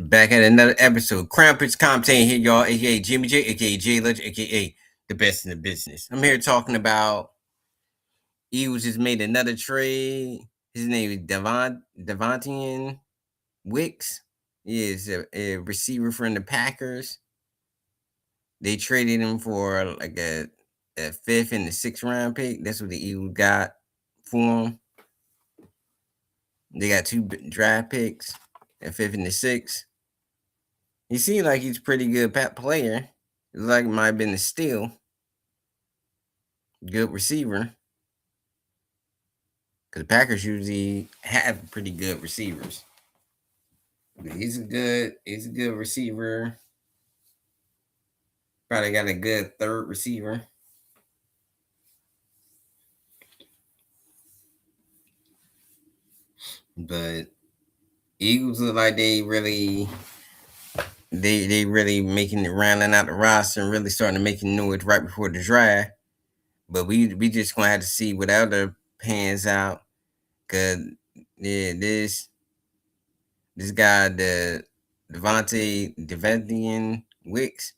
Back at another episode. Crown Prince Compton here, y'all, aka Jimmy J, aka J Legend, aka the best in the business. I'm here talking about Eagles just made another trade. His name is Devontae Wicks. He is a receiver from the Packers. They traded him for like a fifth and the sixth round pick. That's what the Eagles got for him. They got two draft picks, a fifth and the sixth. He seemed like he's a pretty good player. It like might have been a steal. Good receiver. Because the Packers usually have pretty good receivers. But he's a good receiver. Probably got a good third receiver. But Eagles look like they really making it rounding out the roster and really starting to making noise right before the draft. But we just gonna have to see what other pans out. Cause yeah, this guy, the Devontae Wicks,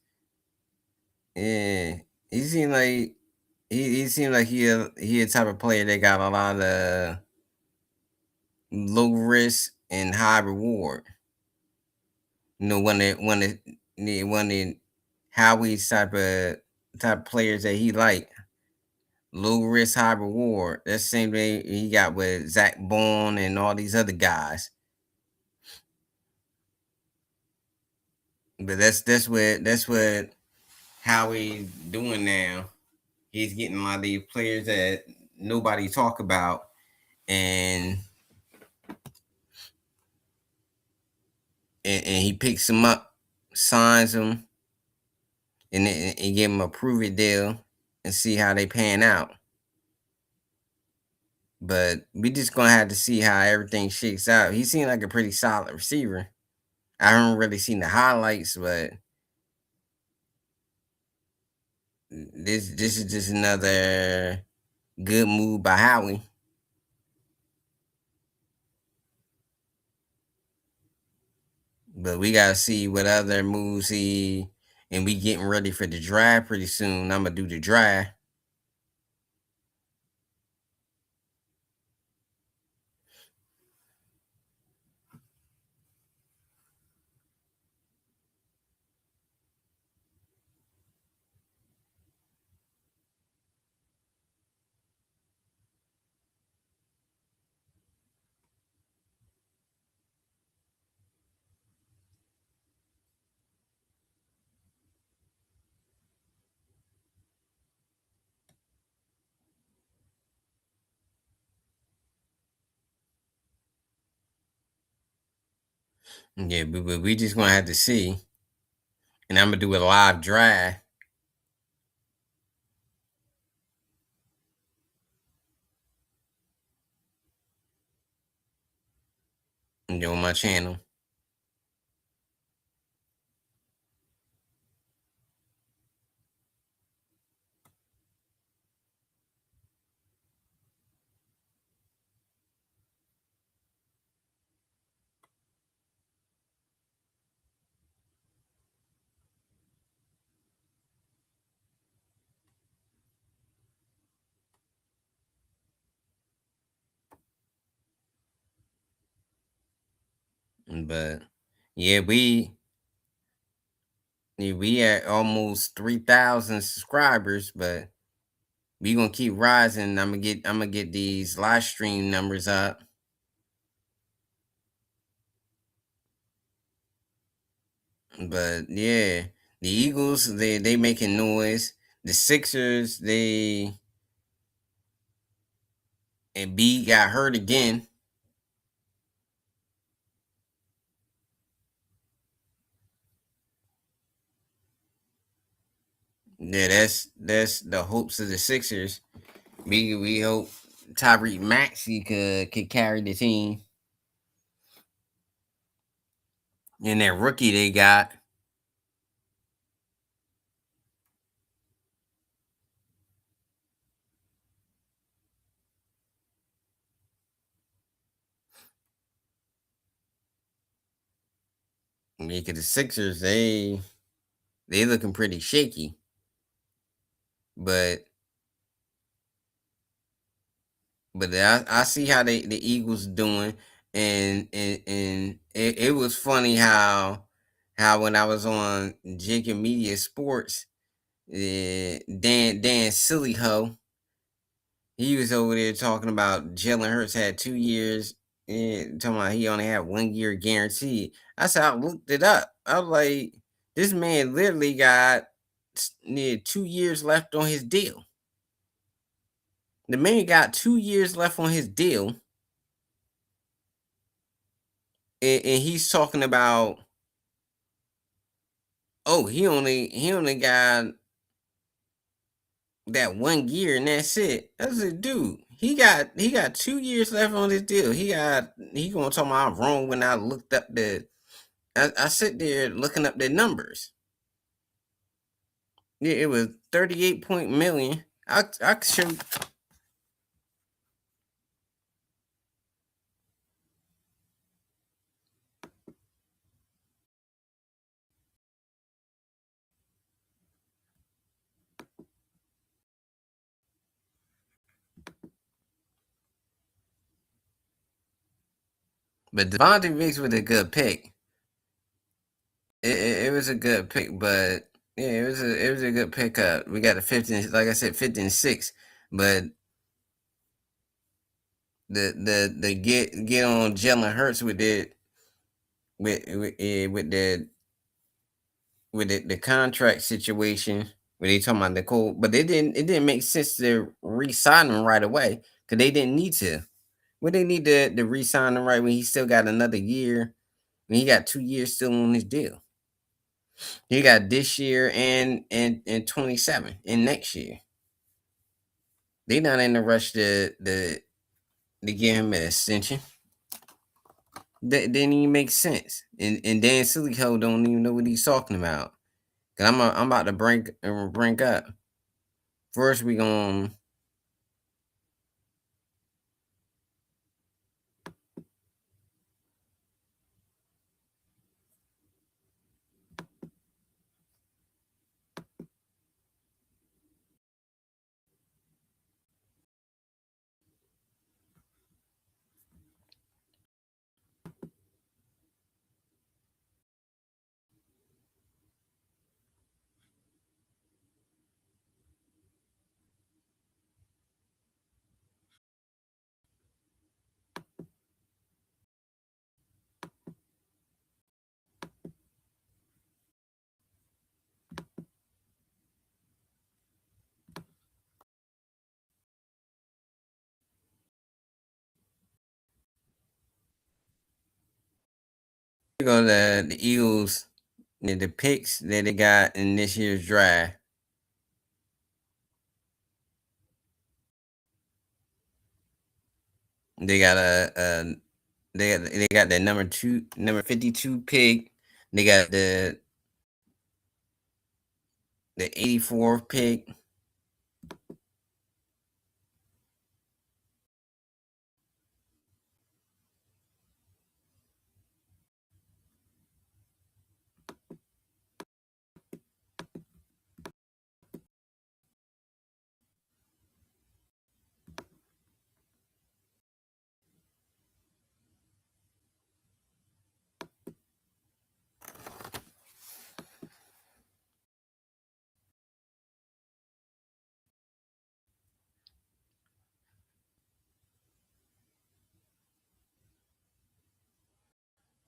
yeah, he seemed like he seemed like he a type of player that got a lot of low risk and high reward. You know, one of Howie's type of players that he like. Low risk, high reward. That's the same thing he got with Zach Bond and all these other guys. But that's what Howie's doing now. He's getting a lot of these players that nobody talk about, and and he picks them up, signs them, and give them a prove it deal, and see how they pan out. But we just gonna have to see how everything shakes out. He seemed like a pretty solid receiver. I haven't really seen the highlights, but this is just another good move by Howie. But we gotta see what other moves he and we getting ready for the draft pretty soon. I'm gonna do the draft. Yeah, but we just gonna have to see. And I'm gonna do a live draft on my channel. But yeah, we at almost 3,000 subscribers, but we gonna keep rising. I'm gonna get these live stream numbers up. But yeah, the Eagles they making noise. The Sixers and B got hurt again. Yeah, that's the hopes of the Sixers. We hope Tyreek Maxey could carry the team. And that rookie they got, Yeah, 'cause the Sixers, they looking pretty shaky. But I see how the Eagles doing, and it was funny how when I was on Jake and Media Sports, Dan Sillyho, he was over there talking about Jalen Hurts had 2 years, and talking about he only had 1 year guaranteed. I said I looked it up. I was like, this man literally got near 2 years left on his deal. The man got 2 years left on his deal, and he's talking about, oh, he only got that 1 year and that's it. I said, dude, he got 2 years left on his deal. He gonna talk about I'm wrong when I looked up I sit there looking up the numbers. Yeah, it was 38 point million. I could show, but Devontae Wicks was a good pick. It was a good pick, but yeah, it was a good pickup. We got a 15, like I said, 15-6. But the get on Jalen Hurts with it with the contract situation where they talking about Nicole, but it didn't make sense to re-sign him right away because they didn't need to. Well, they need to re-sign him right when he still got another year. When he got 2 years still on his deal. He got this year and 27 and next year. They not in the rush to give him an extension. That didn't even make sense. And Dan Sillyco don't even know what he's talking about. Cause I'm about to bring up. First we gonna go to the Eagles. The picks that they got in this year's draft. They got they got the number 52 pick. They got the 84th pick.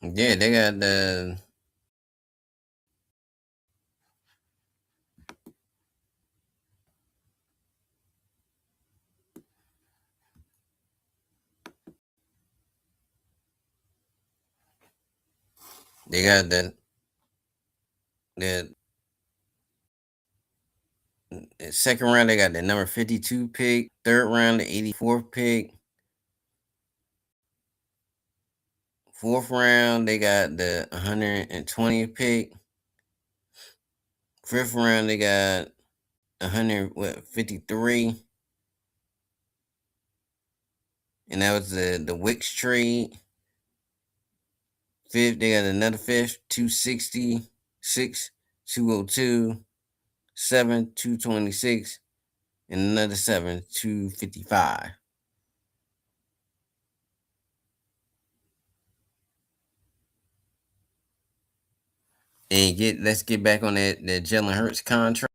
Yeah, they got the second round. They got the number 52 pick. Third round, the 84th pick. Fourth round, they got the 120th pick. Fifth round, they got 53, and that was the Wicks trade. Fifth, they got another fifth, 260. Six, 202. Seven, 226. And another seven, 255. And let's get back on that Jalen Hurts contract.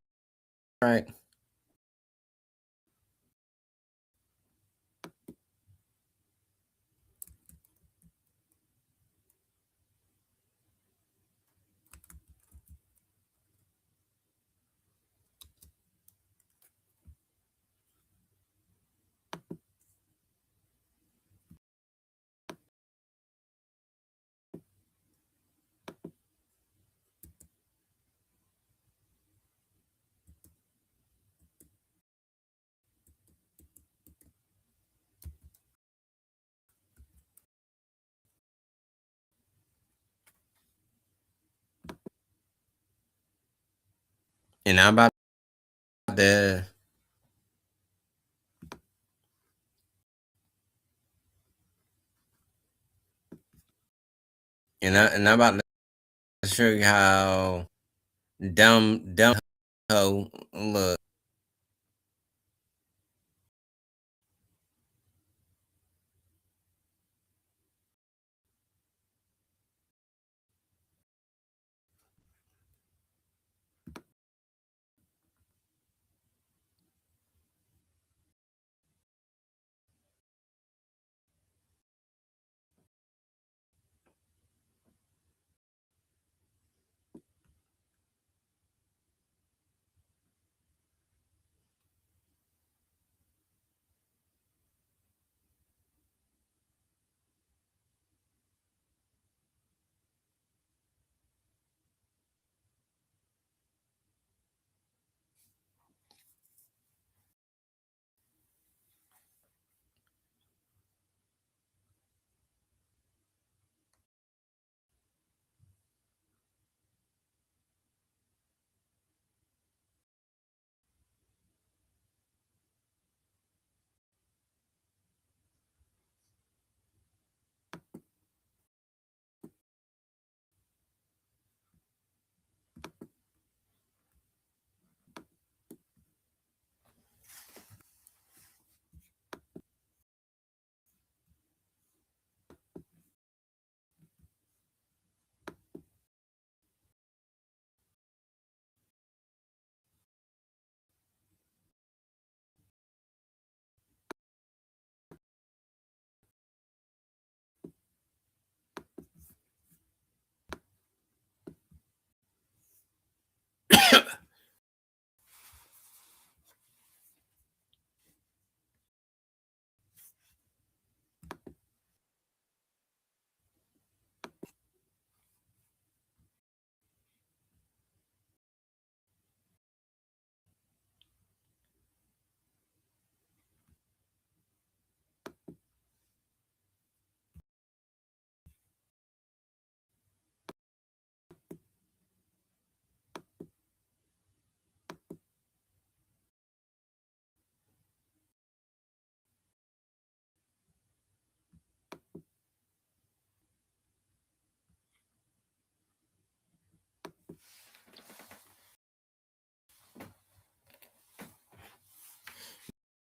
And I'm about to I'm about to show you how dumb hoe look.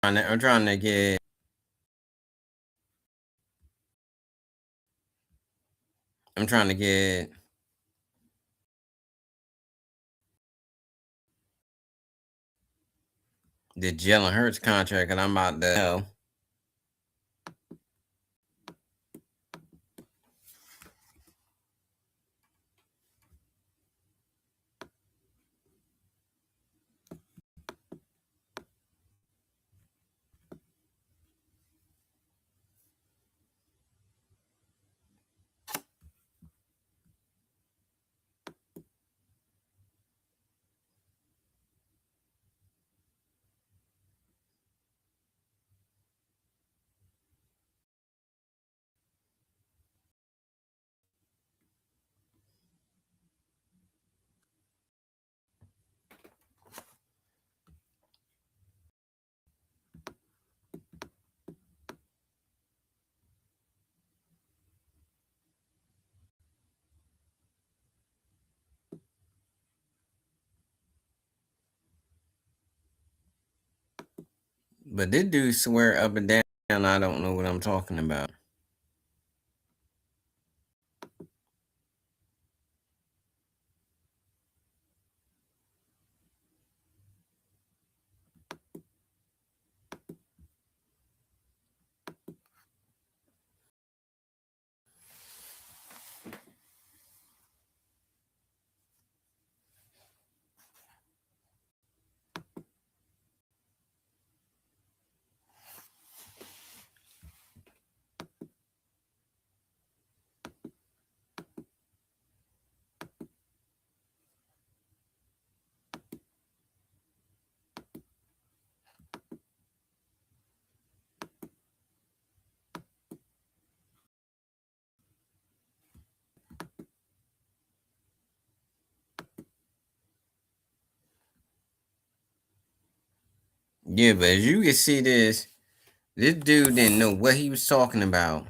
I'm trying to get I'm trying to get the Jalen Hurts contract, and I'm about to hell. But this dude swear up and down. I don't know what I'm talking about. Yeah, but as you can see this dude didn't know what he was talking about.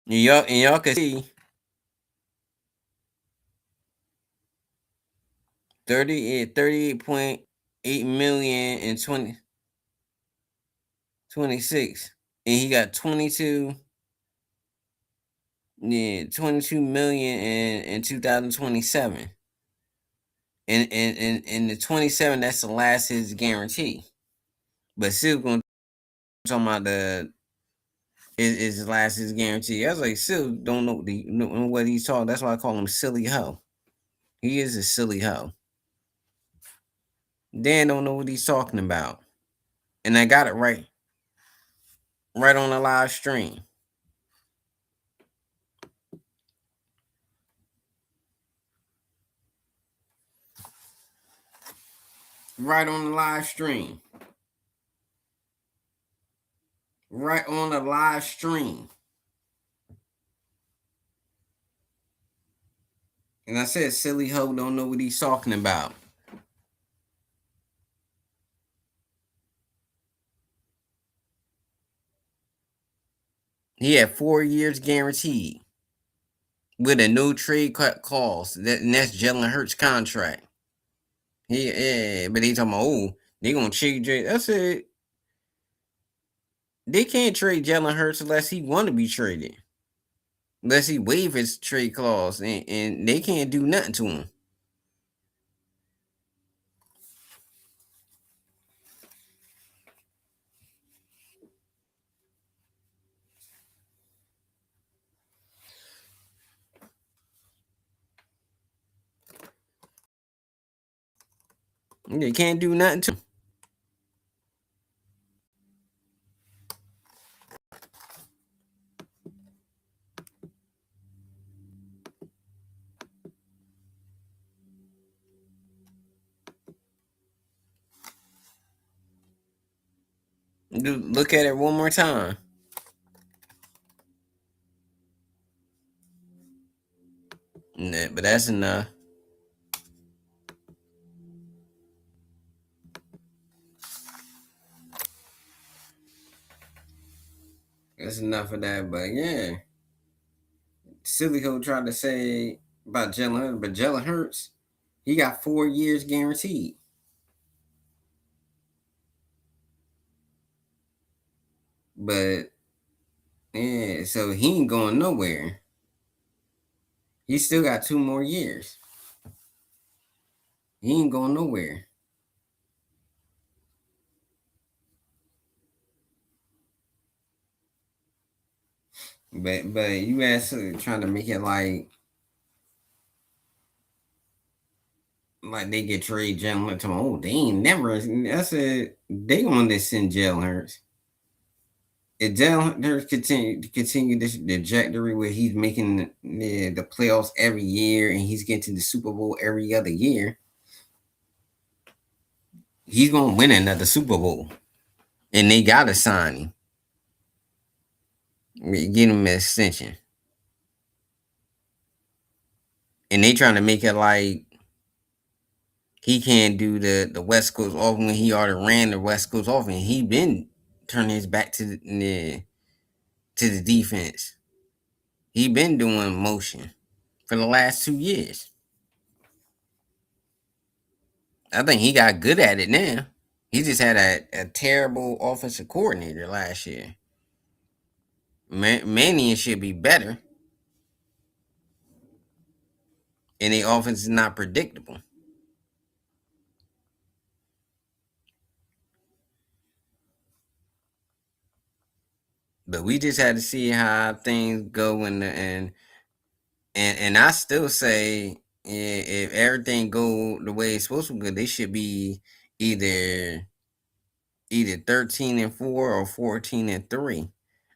And y'all can see 38.8 million in 2026. And he got 22 million in 2027. And the 27, that's the last his guarantee. But still gonna talking about the is last his guarantee. I was like, still don't know what he's talking. That's why I call him silly hoe. He is a silly hoe. Dan don't know what he's talking about. And I got it right on the live stream. Right on the live stream. Right on the live stream. And I said, silly hoe don't know what he's talking about. He had 4 years guaranteed with a no trade cut clause. And that's Jalen Hurts' contract. Yeah, but they talking about, oh, they gonna trade. I said they can't trade Jalen Hurts unless he want to be traded. Unless he waive his trade clause, and they can't do nothing to him. They can't do nothing to him. Look at it one more time. Nah, but that's enough. That's enough of that. But yeah, silly hoe tried to say about Jalen Hurts, but Jalen Hurts, he got 4 years guaranteed. But yeah, so he ain't going nowhere. He still got 2 more years. He ain't going nowhere. But you actually trying to make it like they get trade Jalen Hurts. Oh, they ain't never. I said they want to send Jalen Hurts. If Jalen Hurts continue this trajectory where he's making the playoffs every year and he's getting to the Super Bowl every other year, he's gonna win another Super Bowl. And they gotta sign him. Get him an extension. And they trying to make it like He can't do the West Coast off when he already ran the West Coast off, and he been turning his back to the defense. He been doing motion for the last 2 years. I think he got good at it now. He just had a terrible offensive coordinator last year. Mannion should be better, and the offense is not predictable. But we just had to see how things go and I still say if everything go the way it's supposed to go, they should be either 13-4 or 14-3.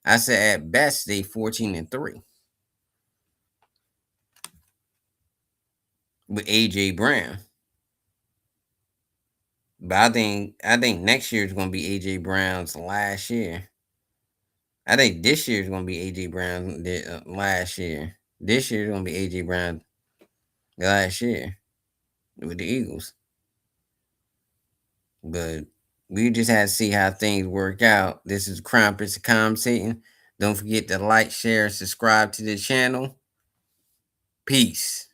I said at best they 14-3 with AJ Brown. But I think next year is gonna be AJ Brown's last year. I think this year is gonna be AJ Brown last year. This year is gonna be AJ Brown last year with the Eagles. But we just had to see how things work out. This is Krampus commentating. Don't forget to like, share, and subscribe to the channel. Peace.